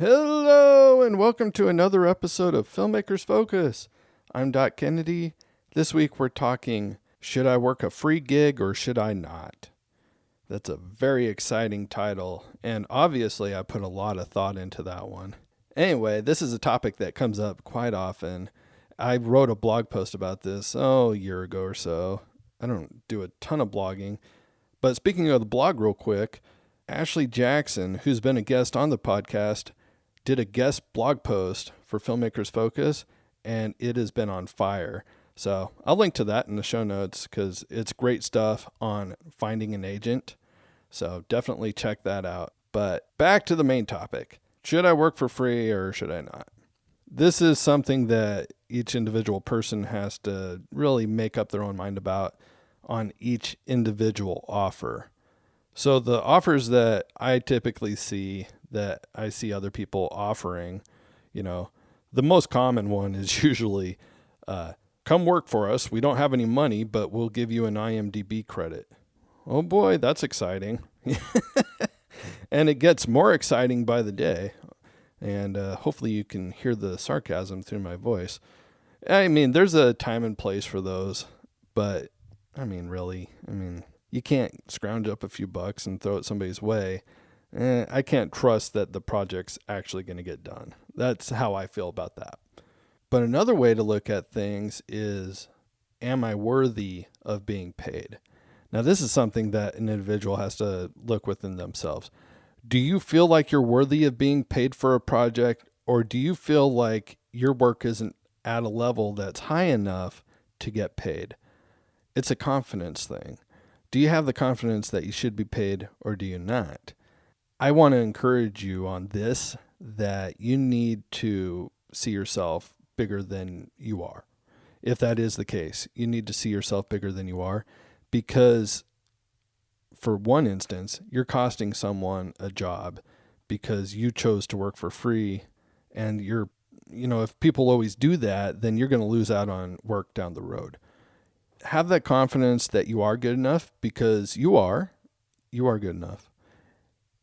Hello, and welcome to another episode of Filmmakers Focus. I'm Doc Kennedy. This week we're talking, should I work a free gig or should I not? That's a very exciting title, and obviously I put a lot of thought into that one. Anyway, this is a topic that comes up quite often. I wrote a blog post about this, a year ago or so. I don't do a ton of blogging, but speaking of the blog real quick, Ashley Jackson, who's been a guest on the podcast, did a guest blog post for Filmmakers Focus, and it has been on fire. So I'll link to that in the show notes because it's great stuff on finding an agent. So definitely check that out. But back to the main topic. Should I work for free or should I not? This is something that each individual person has to really make up their own mind about on each individual offer. So the offers that I typically see, that I see other people offering, the most common one is usually, come work for us. We don't have any money, but we'll give you an IMDB credit. Oh boy, that's exciting. And it gets more exciting by the day. And hopefully you can hear the sarcasm through my voice. I mean, there's a time and place for those, but you can't scrounge up a few bucks and throw it somebody's way. I can't trust that the project's actually going to get done. That's how I feel about that. But another way to look at things is, am I worthy of being paid? Now, this is something that an individual has to look within themselves. Do you feel like you're worthy of being paid for a project, or do you feel like your work isn't at a level that's high enough to get paid? It's a confidence thing. Do you have the confidence that you should be paid, or do you not? I want to encourage you on this, that you need to see yourself bigger than you are. If that is the case, you need to see yourself bigger than you are, because for one instance, you're costing someone a job because you chose to work for free, and if people always do that, then you're going to lose out on work down the road. Have that confidence that you are good enough, because you are good enough.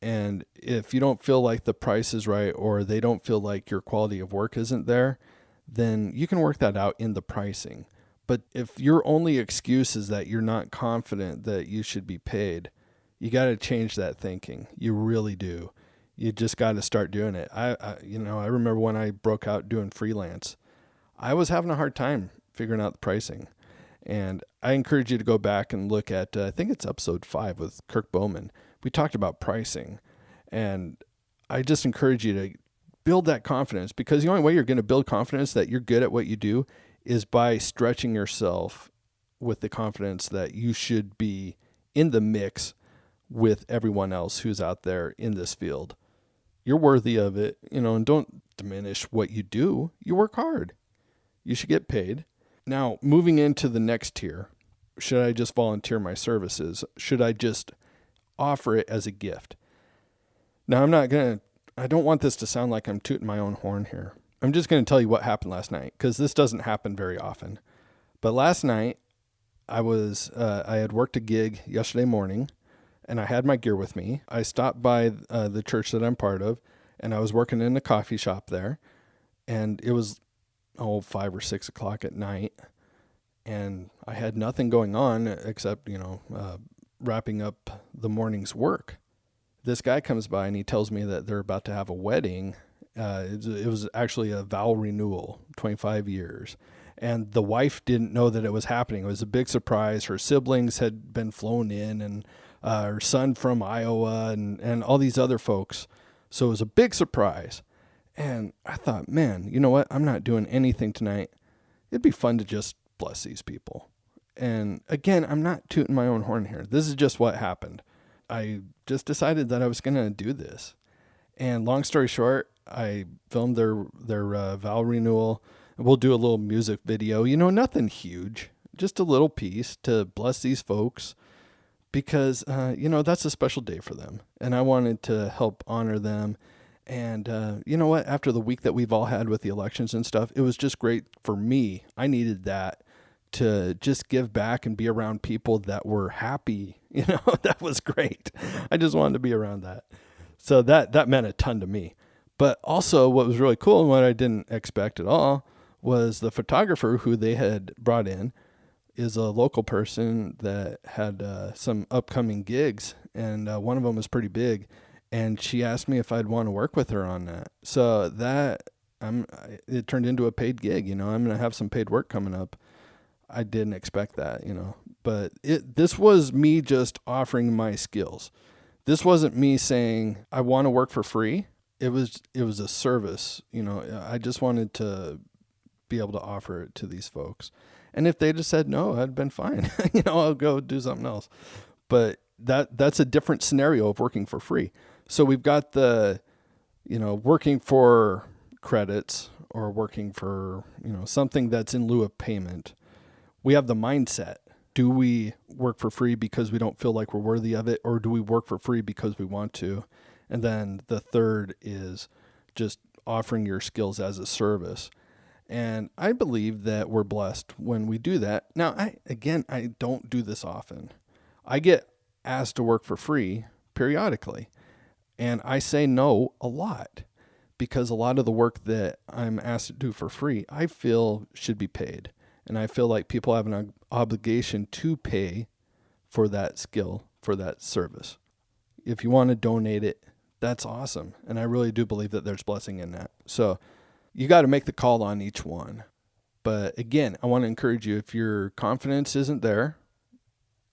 And if you don't feel like the price is right, or they don't feel like your quality of work isn't there, then you can work that out in the pricing. But if your only excuse is that you're not confident that you should be paid, you got to change that thinking. You really do. You just got to start doing it. I remember when I broke out doing freelance, I was having a hard time figuring out the pricing. And I encourage you to go back and look at, I think it's episode 5 with Kirk Bowman. We talked about pricing, and I just encourage you to build that confidence, because the only way you're going to build confidence that you're good at what you do is by stretching yourself with the confidence that you should be in the mix with everyone else who's out there in this field. You're worthy of it, and don't diminish what you do. You work hard. You should get paid. Now, moving into the next tier, should I just volunteer my services? Should I just offer it as a gift? Now, I don't want this to sound like I'm tooting my own horn here. I'm just going to tell you what happened last night, because this doesn't happen very often. But last night, I had worked a gig yesterday morning, and I had my gear with me. I stopped by the church that I'm part of, and I was working in a coffee shop there, and it was 5 or 6 o'clock at night, and I had nothing going on except, wrapping up the morning's work. This guy comes by and he tells me that they're about to have a wedding. It was actually a vow renewal, 25 years. And the wife didn't know that it was happening. It was a big surprise. Her siblings had been flown in, and her son from Iowa, and all these other folks. So it was a big surprise. And I thought, man, you know what? I'm not doing anything tonight. It'd be fun to just bless these people. And again, I'm not tooting my own horn here. This is just what happened. I just decided that I was going to do this. And long story short, I filmed their vow renewal. We'll do a little music video, nothing huge, just a little piece to bless these folks, because, that's a special day for them. And I wanted to help honor them. And you know what? After the week that we've all had with the elections and stuff, it was just great for me. I needed that to just give back and be around people that were happy. That was great. I just wanted to be around that. So that meant a ton to me. But also what was really cool and what I didn't expect at all was the photographer who they had brought in is a local person that had some upcoming gigs, and one of them was pretty big, and she asked me if I'd want to work with her on that. So it turned into a paid gig. I'm going to have some paid work coming up. I didn't expect that, but this was me just offering my skills. This wasn't me saying I want to work for free. It was a service. I just wanted to be able to offer it to these folks. And if they just said no, I'd been fine. I'll go do something else. But that's a different scenario of working for free. So we've got the, working for credits or working for, something that's in lieu of payment. We have the mindset. Do we work for free because we don't feel like we're worthy of it, or do we work for free because we want to? And then the third is just offering your skills as a service. And I believe that we're blessed when we do that. Now, I don't do this often. I get asked to work for free periodically, and I say no a lot because a lot of the work that I'm asked to do for free, I feel should be paid. And I feel like people have an obligation to pay for that skill, for that service. If you want to donate it, that's awesome. And I really do believe that there's blessing in that. So you got to make the call on each one. But again, I want to encourage you, if your confidence isn't there,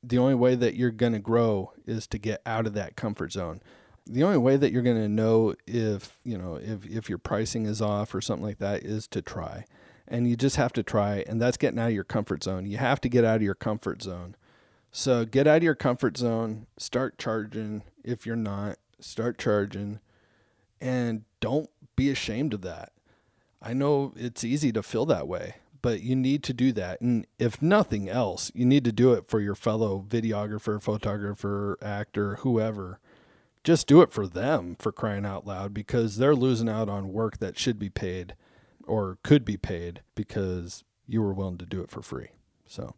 the only way that you're going to grow is to get out of that comfort zone. The only way that you're going to know if your pricing is off or something like that is to try. And you just have to try, and that's getting out of your comfort zone. You have to get out of your comfort zone. So get out of your comfort zone, start charging. If you're not, start charging, and don't be ashamed of that. I know it's easy to feel that way, but you need to do that. And if nothing else, you need to do it for your fellow videographer, photographer, actor, whoever. Just do it for them, for crying out loud, because they're losing out on work that should be paid or could be paid because you were willing to do it for free. So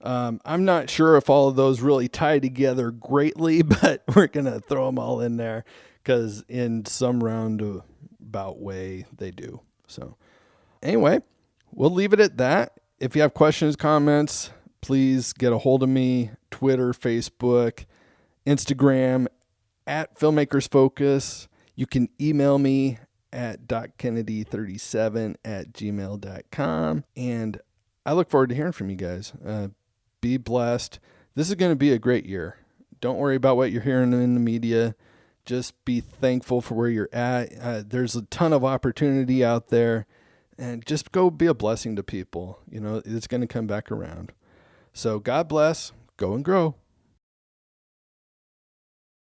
I'm not sure if all of those really tie together greatly, but we're going to throw them all in there because in some roundabout way they do. So anyway, we'll leave it at that. If you have questions, comments, please get a hold of me. Twitter, Facebook, Instagram, at Filmmakers Focus. You can email me at dockennedy37@gmail.com. And I look forward to hearing from you guys. Be blessed. This is going to be a great year. Don't worry about what you're hearing in the media. Just be thankful for where you're at. There's a ton of opportunity out there, and just go be a blessing to people. It's going to come back around. So God bless. Go and grow.